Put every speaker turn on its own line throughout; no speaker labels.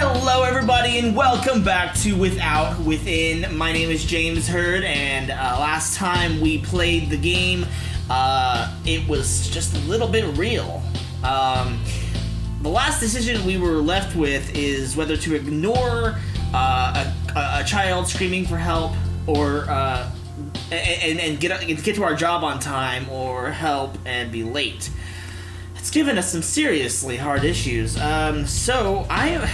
Hello everybody and welcome back to Without Within. My name is James Hurd, and last time we played the game, it was just a little bit real. The last decision we were left with is whether to ignore a child screaming for help or and get to our job on time, or help and be late. It's given us some seriously hard issues. So I'm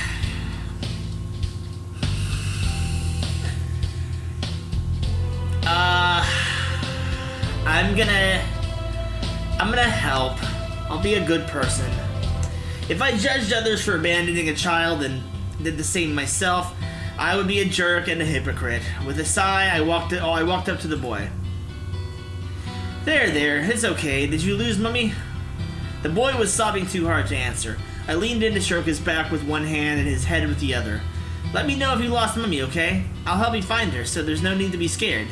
gonna help. I'll be a good person. If I judged others for abandoning a child and did the same myself, I would be a jerk and a hypocrite. With a sigh, I walked up to the boy. There, it's okay. Did you lose Mummy? The boy was sobbing too hard to answer. I leaned in to stroke his back with one hand and his head with the other. Let me know if you lost Mummy, okay? I'll help you find her, so there's no need to be scared.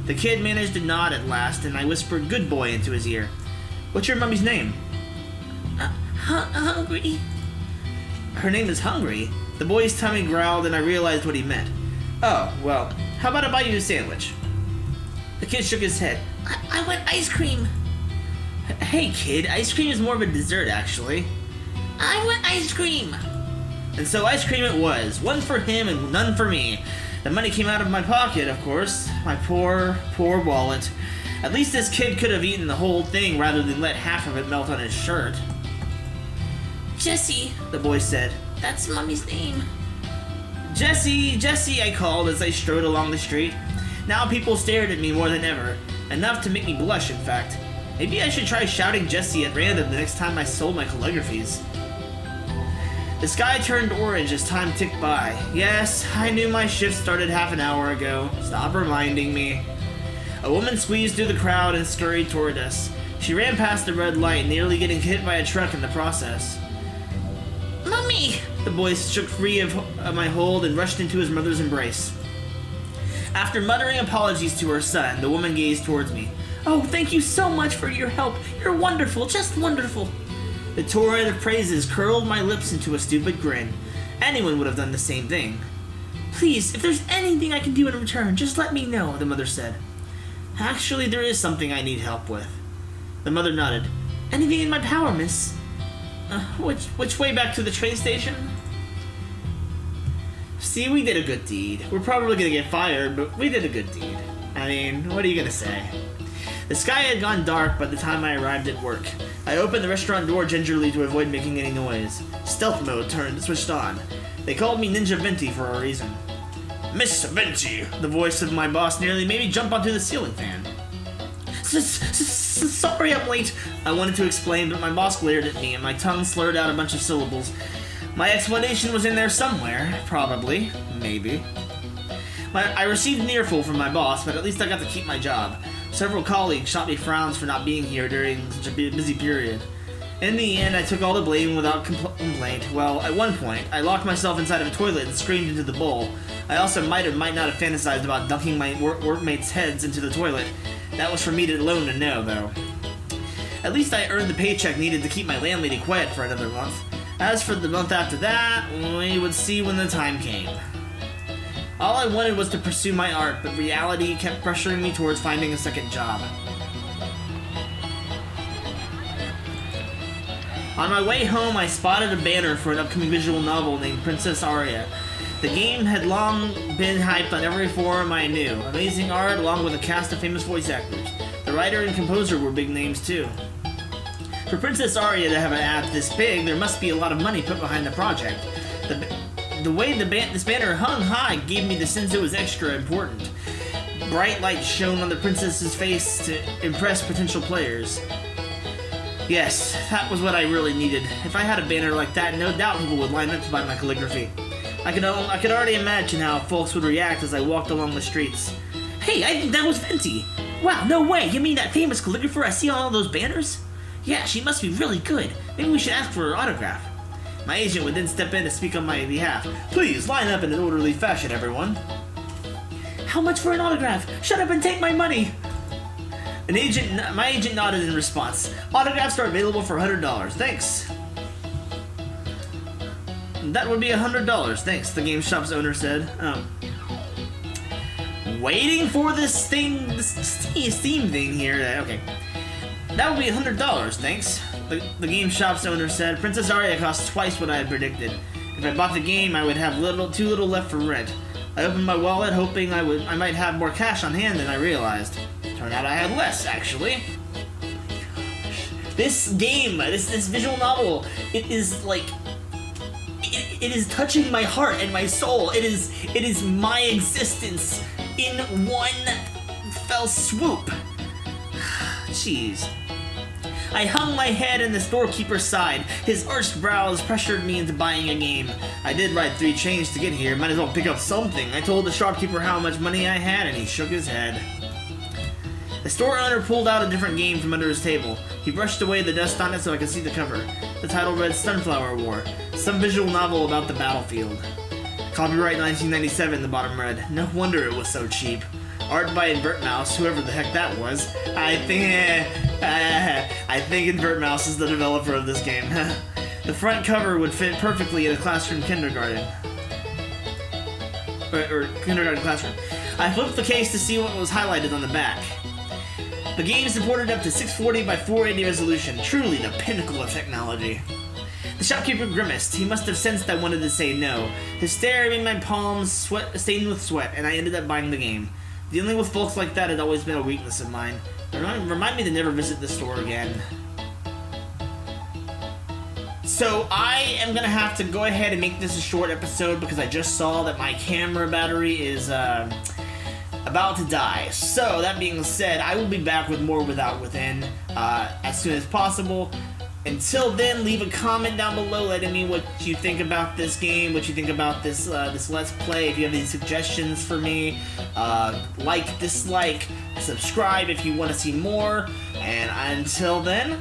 The kid managed to nod at last, and I whispered good boy into his ear. What's your Mummy's name? Hungry. Her name is Hungry? The boy's tummy growled, and I realized what he meant. Oh, well, how about I buy you a sandwich? The kid shook his head. I want ice cream. Hey kid, ice cream is more of a dessert, actually. I want ice cream. And so ice cream it was. One for him and none for me. The money came out of my pocket, of course. My poor wallet. At least this kid could have eaten the whole thing rather than let half of it melt on his shirt. Jessie, the boy said. That's Mummy's name. Jessie, I called as I strode along the street. Now people stared at me more than ever. Enough to make me blush, in fact. Maybe I should try shouting Jessie at random the next time I sold my calligraphies. The sky turned orange as time ticked by. Yes, I knew my shift started half an hour ago. Stop reminding me. A woman squeezed through the crowd and scurried toward us. She ran past the red light, nearly getting hit by a truck in the process. Mummy! The boy shook free of my hold and rushed into his mother's embrace. After muttering apologies to her son, the woman gazed towards me. Oh, thank you so much for your help. You're wonderful, just wonderful. The torrent of praises curled my lips into a stupid grin. Anyone would have done the same thing. Please, if there's anything I can do in return, just let me know, the mother said. Actually, there is something I need help with. The mother nodded. Anything in my power, miss? Which way back to the train station? See, we did a good deed. We're probably gonna get fired, but we did a good deed. I mean, what are you gonna say? The sky had gone dark by the time I arrived at work. I opened the restaurant door gingerly to avoid making any noise. Stealth mode switched on. They called me Ninja Venti for a reason. Mr. Venti, the voice of my boss nearly made me jump onto the ceiling fan. Sorry I'm late, I wanted to explain, but my boss glared at me and my tongue slurred out a bunch of syllables. My explanation was in there somewhere, probably, maybe. I received an earful from my boss, but at least I got to keep my job. Several colleagues shot me frowns for not being here during such a busy period. In the end, I took all the blame without complaint. Well, at one point, I locked myself inside of a toilet and screamed into the bowl. I also might not have fantasized about dunking my workmates' heads into the toilet. That was for me alone to know, though. At least I earned the paycheck needed to keep my landlady quiet for another month. As for the month after that, we would see when the time came. All I wanted was to pursue my art, but reality kept pressuring me towards finding a second job. On my way home, I spotted a banner for an upcoming visual novel named Princess Aria. The game had long been hyped on every forum I knew. Amazing art, along with a cast of famous voice actors. The writer and composer were big names, too. For Princess Aria to have an ad this big, there must be a lot of money put behind the project. The way this banner hung high gave me the sense it was extra important. Bright light shone on the princess's face to impress potential players. Yes, that was what I really needed. If I had a banner like that, no doubt people would line up to buy my calligraphy. I could already imagine how folks would react as I walked along the streets. Hey, I think that was Venti! Wow, no way! You mean that famous calligrapher I see on all those banners? Yeah, she must be really good. Maybe we should ask for her autograph. My agent would then step in to speak on my behalf. Please, line up in an orderly fashion, everyone. How much for an autograph? Shut up and take my money! My agent nodded in response. Autographs are available for $100. Thanks. That would be $100. Thanks, the game shop's owner said. Waiting for this thing, this Steam thing here. Okay. That would be $100, thanks. The game shop's owner said. Princess Aria costs twice what I had predicted. If I bought the game, I would have too little left for rent. I opened my wallet, hoping I might have more cash on hand than I realized. Turned out I had less, actually. This game, this visual novel, it is like, it is touching my heart and my soul. It is my existence in one fell swoop. Jeez. I hung my head in the storekeeper's side. His arched brows pressured me into buying a game. I did ride 3 chains to get here. Might as well pick up something. I told the shopkeeper how much money I had, and he shook his head. The store owner pulled out a different game from under his table. He brushed away the dust on it so I could see the cover. The title read Sunflower War, some visual novel about the battlefield. Copyright 1997, the bottom read. No wonder it was so cheap. Art by Invertmouse, whoever the heck that was. I think Invertmouse is the developer of this game. The front cover would fit perfectly in a classroom kindergarten. Or kindergarten classroom. I flipped the case to see what was highlighted on the back. The game supported up to 640 by 480 resolution, truly the pinnacle of technology. The shopkeeper grimaced. He must have sensed I wanted to say no. His stare made my palms stained with sweat, and I ended up buying the game. Dealing with folks like that had always been a weakness of mine. Remind me to never visit the store again. So I am going to have to go ahead and make this a short episode because I just saw that my camera battery is about to die. So that being said, I will be back with more Without Within as soon as possible. Until then, leave a comment down below letting me what you think about this game, what you think about this Let's Play. If you have any suggestions for me, like, dislike, subscribe if you want to see more. And until then,